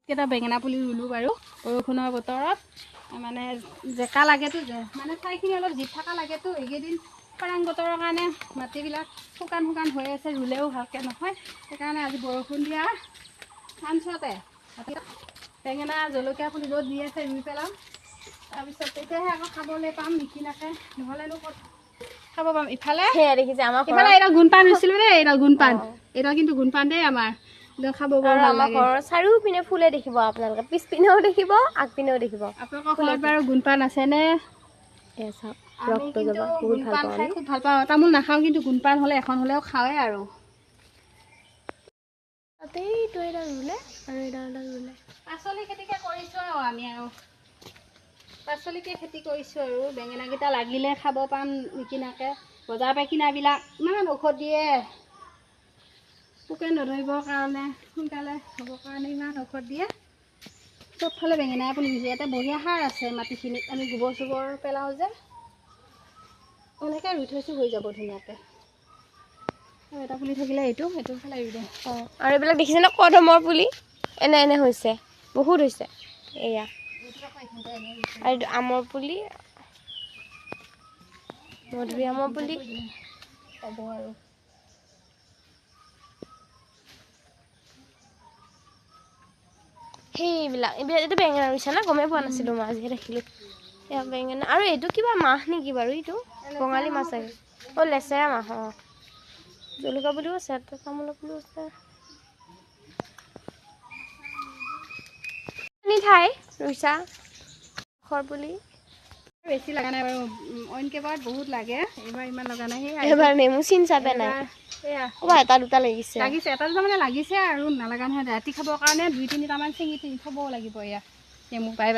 কেইটা বেঙেনা পুলি ৰুলো বাৰু বৰষুণৰ বতৰত মানে জেকা লাগেতো মানে ঠাইখিনি অলপ জীপ থকা লাগেতো এইকেইদিন খৰাং বতৰৰ কাৰণে মাটিবিলাক শুকান হৈ আছে ৰুলেও ভালকৈ নহয় সেইকাৰণে আজি বৰষুণ দিয়া চান্সতে বেঙেনা জলকীয়া পুলি য'ত দি আছে ৰুই পেলাম তাৰপিছত তেতিয়াহে আকৌ খাবলৈ পাম নিকিনাকে নহ'লেনো ক'ত খাব পাম ইফালে দেখিছে আমাৰ ইফালে এইডাল গুণপান ৰুইছিলোঁ দেই এইডাল গুণপান এইডাল কিন্তু গুণপান দেই আমাৰ খাব বৰ ভাল লাগে ঘৰৰ চাৰিওপিনে ফুলে দেখিব আপোনালোকে পিছপিনেও দেখিব আগপিনেও দেখিব আপোনালোকৰ ঘৰত বাৰু গুণপান আছেনে ৰক্ত জবা বহুত ভাল পাওঁ খাই খুব ভাল পাওঁ তামোল নাখাওঁ কিন্তু গুণপান হ'লে এখন হ'লেও খাওঁৱে আৰু তাতে এইটো এডাল ৰুলে আৰু এডাল ৰুলে পাচলি খেতিকে কৰিছোঁ আৰু আমি আৰু পাচলিকে খেতি কৰিছোঁ আৰু বেঙেনাকেইটা লাগিলে খাব পাম নিকিনাকৈ বজাৰৰ পৰা কিনাবিলাক ইমান ঔষধ দিয়ে পোকে নধৰিবৰ কাৰণে সোনকালে হ'বৰ কাৰণে ইমান ঔষধ দিয়ে চবফালে বেঙেনাই পুলি দিছে ইয়াতে বঢ়িয়া সাৰ আছে মাটিখিনিত আমি গোবৰ চোবৰ পেলাওঁ যে এনেকৈ ৰুই থৈছোঁ হৈ যাব ধুনীয়াকৈ আৰু এটা পুলি থাকিলে এইটো ফালে ৰুই দিওঁ আৰু এইবিলাক দেখিছেনে কদমৰ পুলি এনে হৈছে বহুত হৈছে এয়া আৰু এইটো আমৰ পুলি মধুৰি আমৰ পুলি হ'ব আৰু সেইবিলাক এইটো বেঙেনা ৰুইছে না গমেই পোৱা নাছিলোঁ মই আজিহে দেখিলোঁ এয়া বেঙেনা আৰু এইটো কিবা মাহ নেকি বাৰু এইটো বঙালী মাছ চাগে লেচেৰা মাহ জলকীয়া পুলিও আছে তামোলৰ পুলিও আছে ঠাই ৰুইছা খৰ পুলি বেছি লগা নাই বাৰু অইন কেইবাৰত বহুত লাগে এইবাৰ ইমান লগা নাই এইবাৰ নেমু চিন চাপে নাই এটা দুটা লাগিছে এটা দুটা মানে লাগিছে আৰু নালাগা নহয় ৰাতি খাবৰ কাৰণে 2-3টামান চিঙি থ'বও লাগিব এয়া নেমু বাই